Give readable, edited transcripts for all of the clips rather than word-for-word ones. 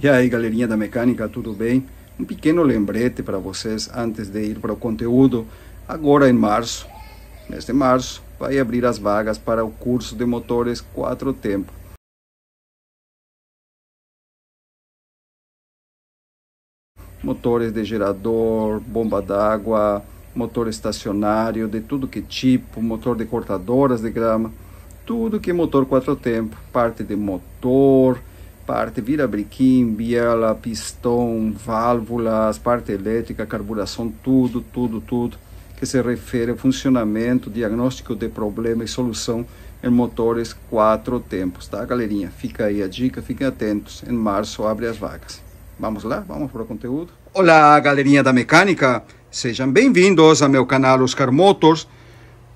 E aí, galerinha da mecânica, tudo bem? Um pequeno lembrete para vocês antes de ir para o conteúdo. Agora em março, mês de março, vai abrir as vagas para o curso de motores 4 tempos. Motores de gerador, bomba d'água, motor estacionário, de tudo que tipo, motor de cortadoras de grama, tudo que é motor 4 tempos, parte de motor, parte virabrequim, biela, pistão, válvulas, parte elétrica, carburação, tudo que se refere ao funcionamento, diagnóstico de problema e solução em motores 4 tempos, tá, galerinha? Fica aí a dica, fiquem atentos, em março abre as vagas. Vamos lá? Vamos para o conteúdo? Olá, galerinha da mecânica! Sejam bem-vindos ao meu canal Oscar Motors.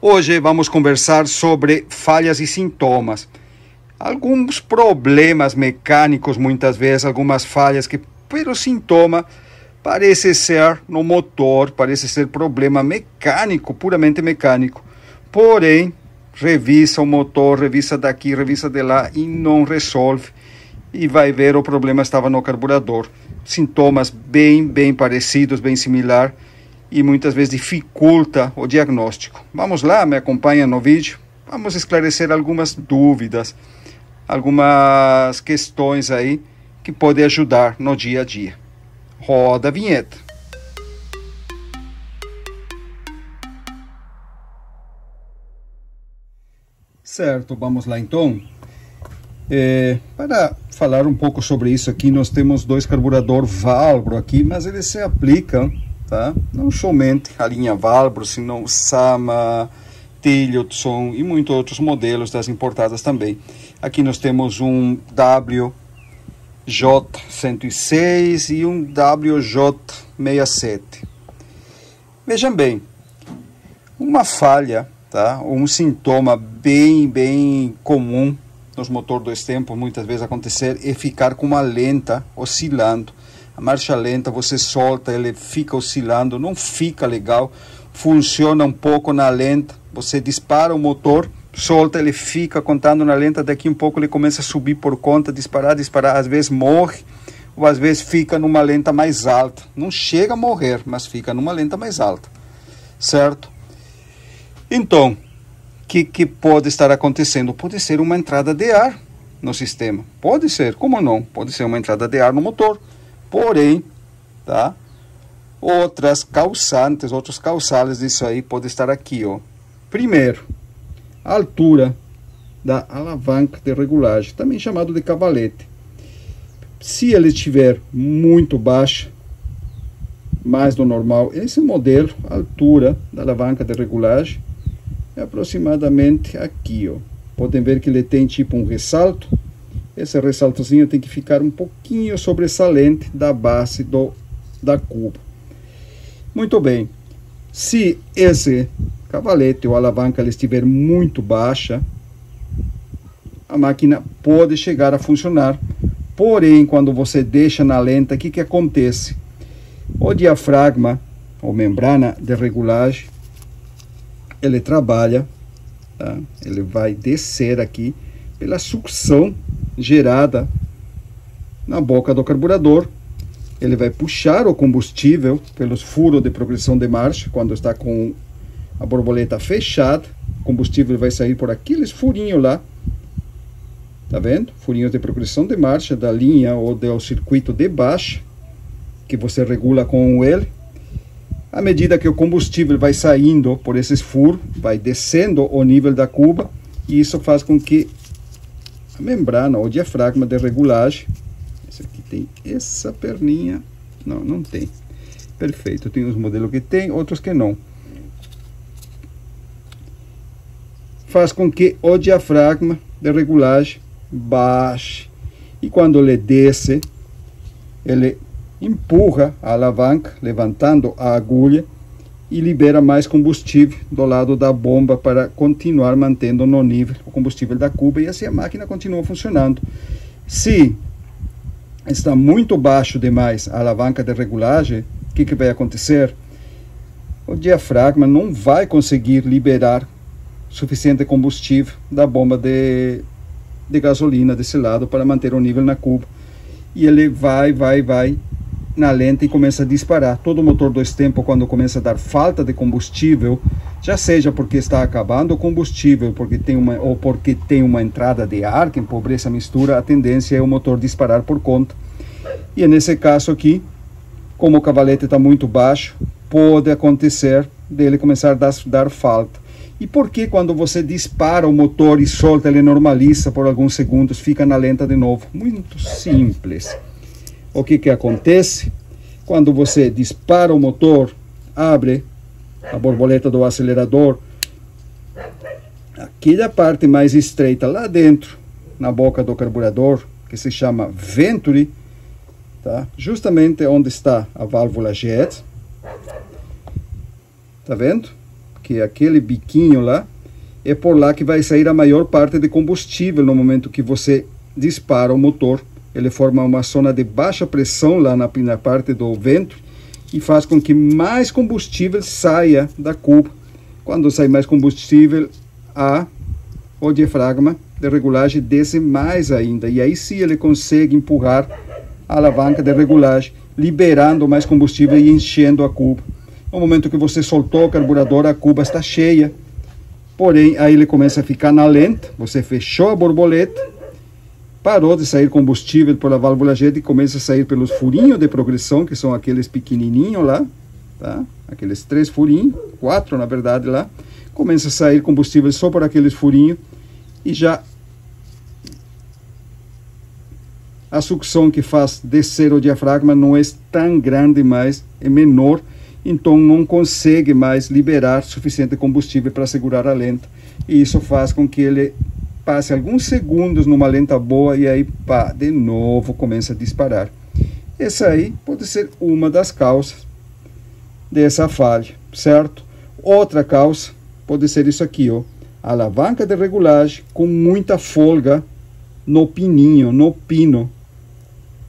Hoje vamos conversar sobre falhas e sintomas. Alguns problemas mecânicos, muitas vezes, algumas falhas que, pelo sintoma, parece ser no motor, parece ser problema mecânico, puramente mecânico. Porém, revisa o motor, revisa daqui, revisa de lá e não resolve. E vai ver o problema estava no carburador. Sintomas bem parecidos, bem similar, e muitas vezes dificulta o diagnóstico. Vamos lá, me acompanha no vídeo. Vamos esclarecer algumas dúvidas, algumas questões aí que podem ajudar no dia a dia. Roda a vinheta. Certo, vamos lá então. Para falar um pouco sobre isso aqui, nós temos dois carburadores Valbro aqui, mas eles se aplicam, tá? Não somente a linha Valbro, senão Sama, Tillotson e muitos outros modelos das importadas também. Aqui nós temos um WJ106 e um WJ67. Vejam bem, uma falha, tá? Um sintoma bem comum nos motores 2 tempos, muitas vezes acontecer, é ficar com uma lenta oscilando. A marcha lenta, você solta, ele fica oscilando, não fica legal, funciona um pouco na lenta, você dispara o motor, solta, ele fica contando na lenta, daqui um pouco ele começa a subir por conta, disparar, às vezes morre, ou às vezes fica numa lenta mais alta. Não chega a morrer, mas fica numa lenta mais alta, certo? Então, o que pode estar acontecendo? Pode ser uma entrada de ar no sistema. Pode ser, como não? Pode ser uma entrada de ar no motor. Porém, tá? Outros causantes disso aí pode estar aqui, ó. Primeiro, a altura da alavanca de regulagem, também chamado de cavalete. Se ele estiver muito baixa, mais do normal, esse modelo, a altura da alavanca de regulagem é aproximadamente aqui, ó. Podem ver que ele tem tipo um ressalto. Esse ressaltozinho tem que ficar um pouquinho sobressalente da base da cuba. Muito bem. Se esse cavalete ou alavanca ele estiver muito baixa, a máquina pode chegar a funcionar. Porém, quando você deixa na lenta, o que acontece? O diafragma, ou membrana de regulagem, ele trabalha, tá? Ele vai descer aqui pela sucção gerada na boca do carburador. Ele vai puxar o combustível pelos furos de progressão de marcha. Quando está com a borboleta fechada, o combustível vai sair por aqueles furinhos lá, tá vendo? Furinhos de progressão de marcha da linha ou do circuito de baixa, que você regula com ele. À medida que o combustível vai saindo por esses furos, vai descendo o nível da cuba, e isso faz com que a membrana ou diafragma de regulagem, esse aqui tem essa perninha, não tem, perfeito, tem uns modelos que tem, outros que não, faz com que o diafragma de regulagem baixe, e quando ele desce, ele empurra a alavanca, levantando a agulha, e libera mais combustível do lado da bomba para continuar mantendo no nível o combustível da cuba, e assim a máquina continua funcionando. Se está muito baixo demais a alavanca de regulagem, o que vai acontecer? O diafragma não vai conseguir liberar suficiente combustível da bomba de gasolina desse lado para manter o nível na cuba. e ele vai na lenta e começa a disparar. Todo motor dois tempos, quando começa a dar falta de combustível, já seja porque está acabando o combustível, ou porque tem uma entrada de ar que empobrece a mistura, a tendência é o motor disparar por conta. E nesse caso aqui, como o cavalete está muito baixo, pode acontecer dele começar a dar falta. E por que quando você dispara o motor e solta, ele normaliza por alguns segundos, fica na lenta de novo? Muito simples. O que acontece? Quando você dispara o motor, abre a borboleta do acelerador, aquela parte mais estreita lá dentro, na boca do carburador, que se chama Venturi, tá? Justamente onde está a válvula jet, tá vendo? Que aquele biquinho lá, é por lá que vai sair a maior parte de combustível no momento que você dispara o motor. Ele forma uma zona de baixa pressão lá na parte do vento e faz com que mais combustível saia da cuba. Quando sai mais combustível, o diafragma de regulagem desce mais ainda. E aí sim ele consegue empurrar a alavanca de regulagem, liberando mais combustível e enchendo a cuba. No momento que você soltou o carburador, a cuba está cheia. Porém, aí ele começa a ficar na lenta. Você fechou a borboleta, parou de sair combustível pela válvula jet e começa a sair pelos furinhos de progressão, que são aqueles pequenininhos lá, tá? Aqueles 3 furinhos, 4 na verdade lá. Começa a sair combustível só por aqueles furinhos e já a sucção que faz descer o diafragma não é tão grande mais, é menor, então não consegue mais liberar suficiente combustível para segurar a lenta. E isso faz com que ele passe alguns segundos numa lenta boa e aí, pá, de novo começa a disparar. Essa aí pode ser uma das causas dessa falha, certo? Outra causa pode ser isso aqui, ó. A alavanca de regulagem com muita folga no pininho, no pino,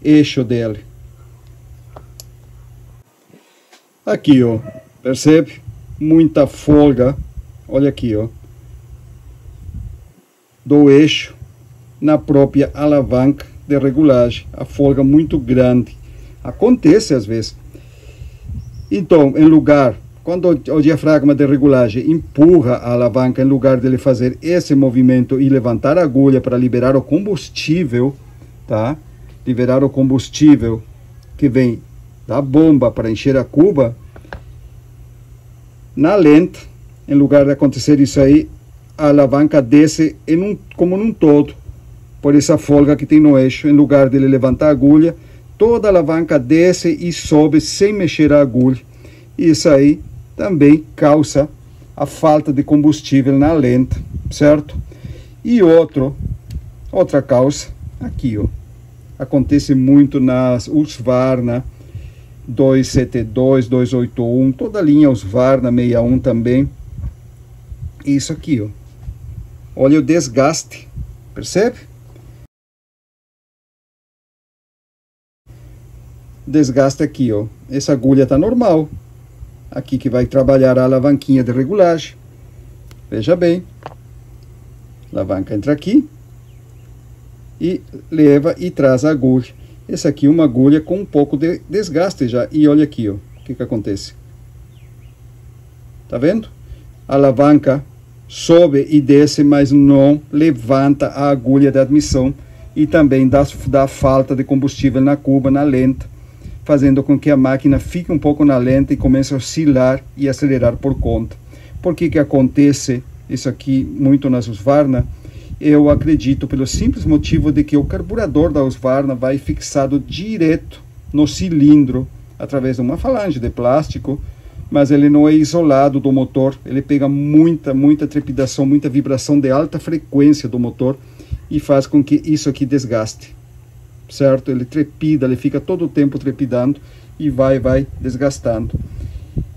eixo dele. Aqui, ó, percebe? Muita folga, olha aqui, ó, do eixo na própria alavanca de regulagem, a folga muito grande. Acontece às vezes. Então, quando o diafragma de regulagem empurra a alavanca, em lugar de ele fazer esse movimento e levantar a agulha para liberar o combustível, tá? Liberar o combustível que vem da bomba para encher a cuba, na lenta, em lugar de acontecer isso aí, a alavanca desce como num todo, por essa folga que tem no eixo. Em lugar de ele levantar a agulha, toda a alavanca desce e sobe sem mexer a agulha. Isso aí também causa a falta de combustível na lenta, certo? E outra causa, aqui, ó, acontece muito nas Husqvarna 272, 281, toda a linha Husqvarna 61 também. Isso aqui, ó. Olha o desgaste, percebe? Desgaste aqui, ó. Essa agulha tá normal. Aqui que vai trabalhar a alavanquinha de regulagem. Veja bem. A alavanca entra aqui e leva e traz a agulha. Essa aqui é uma agulha com um pouco de desgaste já. E olha aqui, ó, o que acontece. Tá vendo? A alavanca sobe e desce, mas não levanta a agulha de admissão. E também dá falta de combustível na cuba, na lenta, fazendo com que a máquina fique um pouco na lenta e comece a oscilar e acelerar por conta. Por que acontece isso aqui muito nas Husqvarna? Eu acredito pelo simples motivo de que o carburador da Husqvarna vai fixado direto no cilindro através de uma falange de plástico, mas ele não é isolado do motor. Ele pega muita trepidação, muita vibração de alta frequência do motor e faz com que isso aqui desgaste, certo? Ele trepida, ele fica todo o tempo trepidando e vai desgastando.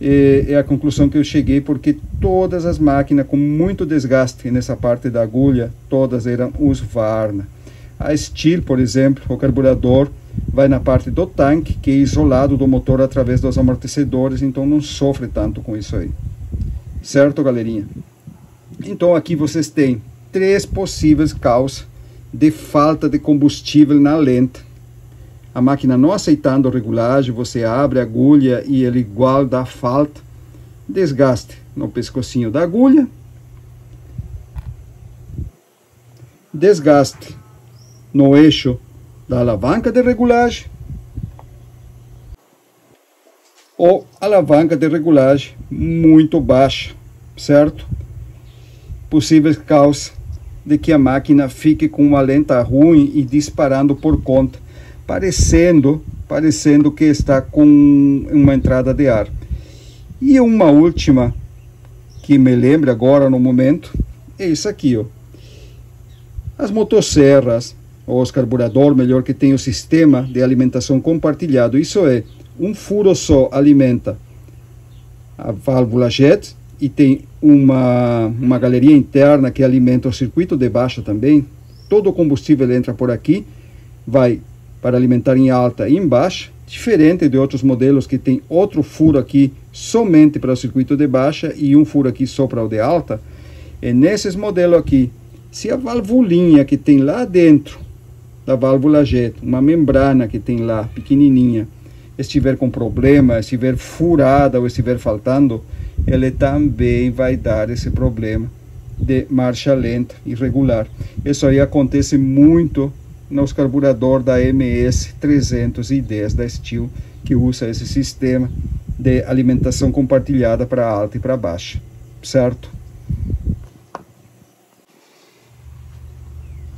É a conclusão que eu cheguei, porque todas as máquinas com muito desgaste nessa parte da agulha, todas eram Husqvarna. A Stihl, por exemplo, o carburador vai na parte do tanque, que é isolado do motor através dos amortecedores, então não sofre tanto com isso aí. Certo, galerinha? Então aqui vocês têm 3 possíveis causas de falta de combustível na lenta. a máquina não aceitando a regulagem, você abre a agulha e ele igual dá falta. Desgaste no pescocinho da agulha. Desgaste no eixo da alavanca de regulagem. Ou alavanca de regulagem muito baixa, certo? Possíveis causas de que a máquina fique com uma lenta ruim e disparando por conta, parecendo que está com uma entrada de ar. E uma última que me lembro agora no momento é isso aqui, ó. As motosserras, ou os carburadores, melhor, que tem o sistema de alimentação compartilhado, isso é, um furo só alimenta a válvula jet e tem uma galeria interna que alimenta o circuito de baixa também. Todo o combustível entra por aqui, vai para alimentar em alta e em baixa, diferente de outros modelos que tem outro furo aqui somente para o circuito de baixa e um furo aqui só para o de alta. E nesses modelos aqui, se a valvulinha que tem lá dentro da válvula jet, uma membrana que tem lá pequenininha, estiver com problema, estiver furada ou estiver faltando, ele também vai dar esse problema de marcha lenta irregular. Isso aí acontece muito nos carburadores da MS 310 da Steel, que usa esse sistema de alimentação compartilhada para alta e para baixa, certo?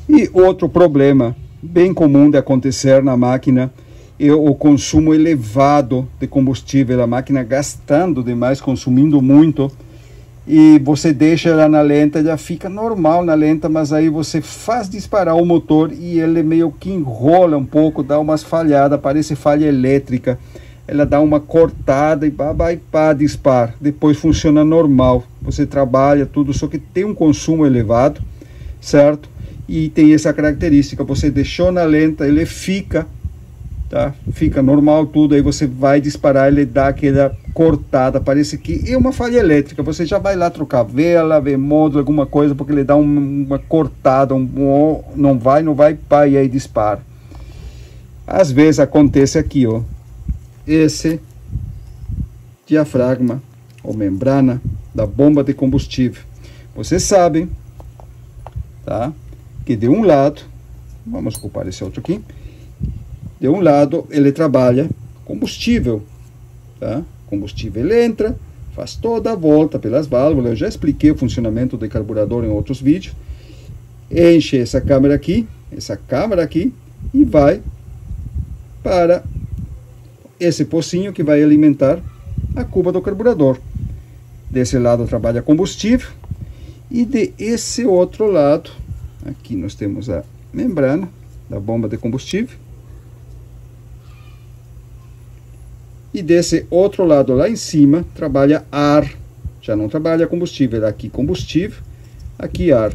E outro problema bem comum de acontecer na máquina é o consumo elevado de combustível, a máquina gastando demais, consumindo muito, e você deixa ela na lenta, já fica normal na lenta, mas aí você faz disparar o motor e ele meio que enrola um pouco, dá umas falhadas, parece falha elétrica, ela dá uma cortada e pá, dispara, depois funciona normal, você trabalha tudo, só que tem um consumo elevado, certo? E tem essa característica, você deixou na lenta, ele fica, tá? Fica normal tudo, aí você vai disparar, ele dá aquela cortada, parece que é uma falha elétrica, você já vai lá trocar vela, ver módulo, alguma coisa, porque ele dá uma cortada, não vai, pá, e aí dispara. Às vezes acontece aqui, ó, esse diafragma ou membrana da bomba de combustível. Vocês sabem, tá? Que de um lado, vamos ocupar esse outro aqui, de um lado ele trabalha combustível, tá? Combustível ele entra, faz toda a volta pelas válvulas, eu já expliquei o funcionamento do carburador em outros vídeos, enche essa câmara aqui e vai para esse pocinho que vai alimentar a cuba do carburador. Desse lado trabalha combustível e de esse outro lado, aqui nós temos a membrana da bomba de combustível. E desse outro lado lá em cima trabalha ar. Já não trabalha combustível. Aqui combustível, aqui ar.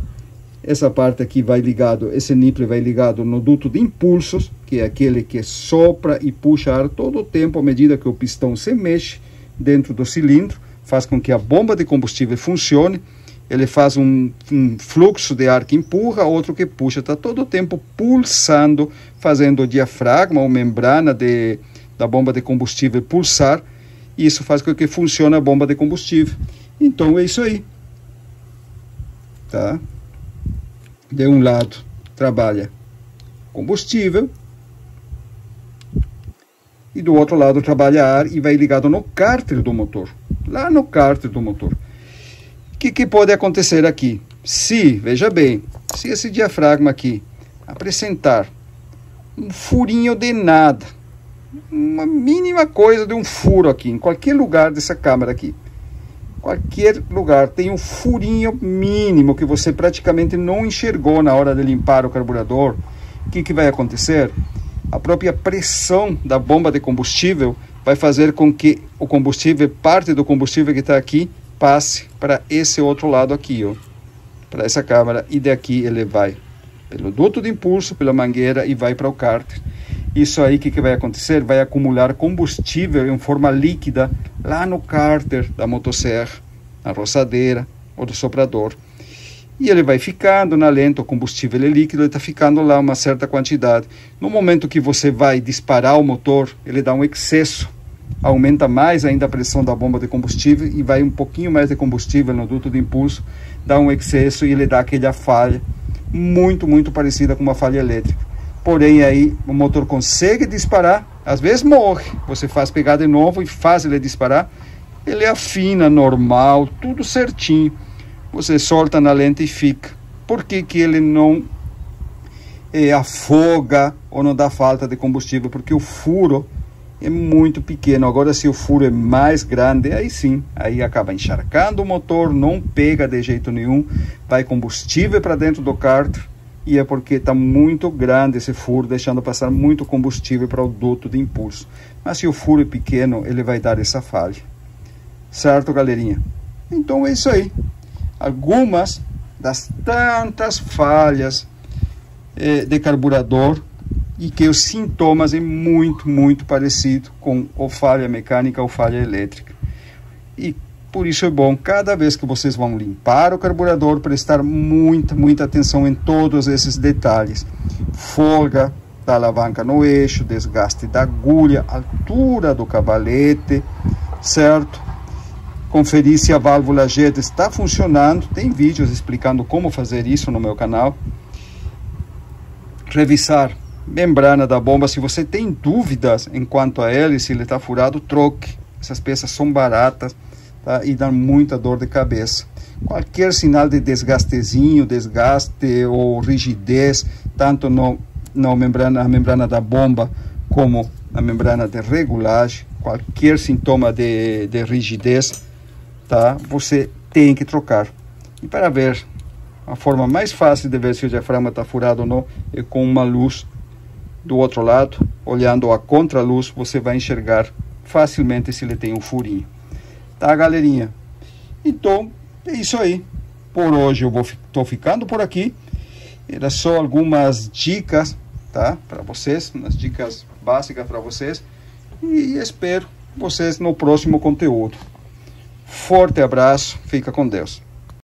Essa parte aqui vai ligado, esse nipple vai ligado no duto de impulsos, que é aquele que sopra e puxa ar todo o tempo à medida que o pistão se mexe dentro do cilindro. Faz com que a bomba de combustível funcione. Ele faz um fluxo de ar que empurra, outro que puxa. Está todo o tempo pulsando, fazendo o diafragma ou membrana da bomba de combustível pulsar. E isso faz com que funcione a bomba de combustível. Então é isso aí. Tá? De um lado trabalha combustível. E do outro lado trabalha ar e vai ligado no cárter do motor. Lá no cárter do motor. O que pode acontecer aqui? Veja bem, se esse diafragma aqui apresentar um furinho de nada, uma mínima coisa de um furo aqui, em qualquer lugar dessa câmara aqui, qualquer lugar, tem um furinho mínimo que você praticamente não enxergou na hora de limpar o carburador, o que vai acontecer? A própria pressão da bomba de combustível vai fazer com que o combustível, parte do combustível que está aqui, passe para esse outro lado aqui, ó, para essa câmara, e daqui ele vai pelo duto de impulso, pela mangueira e vai para o cárter. Isso aí, o que vai acontecer? Vai acumular combustível em forma líquida lá no cárter da motosserra, na roçadeira ou do soprador. E ele vai ficando na lenta, o combustível é líquido, ele está ficando lá uma certa quantidade. No momento que você vai disparar o motor, ele dá um excesso, aumenta mais ainda a pressão da bomba de combustível e vai um pouquinho mais de combustível no duto de impulso, dá um excesso e ele dá aquela falha muito parecida com uma falha elétrica. Porém aí o motor consegue disparar, às vezes morre, você faz pegar de novo e faz ele disparar, ele afina normal, tudo certinho. Você solta na lenta e fica. Por que que ele não afoga ou não dá falta de combustível? Porque o furo é muito pequeno. Agora, se o furo é mais grande, aí sim, aí acaba encharcando o motor, não pega de jeito nenhum, vai combustível para dentro do cárter, e é porque está muito grande esse furo, deixando passar muito combustível para o duto de impulso. Mas se o furo é pequeno, ele vai dar essa falha. Certo, galerinha? Então é isso aí. Algumas das tantas falhas de carburador, e que os sintomas é muito parecido com ou falha mecânica ou falha elétrica. E por isso é bom, cada vez que vocês vão limpar o carburador, prestar muita atenção em todos esses detalhes. Folga da alavanca no eixo, desgaste da agulha, altura do cavalete, certo? Conferir se a válvula jeta está funcionando. Tem vídeos explicando como fazer isso no meu canal. Revisar membrana da bomba. Se você tem dúvidas em quanto a ela, se ele está furado, troque. Essas peças são baratas, tá? E dão muita dor de cabeça. Qualquer sinal de desgaste ou rigidez, tanto na membrana da bomba como na membrana de regulagem, qualquer sintoma de rigidez, tá? Você tem que trocar. E para ver a forma mais fácil de ver se o diafragma está furado ou não é com uma luz do outro lado, olhando a contraluz, você vai enxergar facilmente se ele tem um furinho, tá, galerinha? Então é isso aí. Por hoje eu tô ficando por aqui. Era só algumas dicas, tá, para vocês, umas dicas básicas para vocês, e espero vocês no próximo conteúdo. Forte abraço, fica com Deus.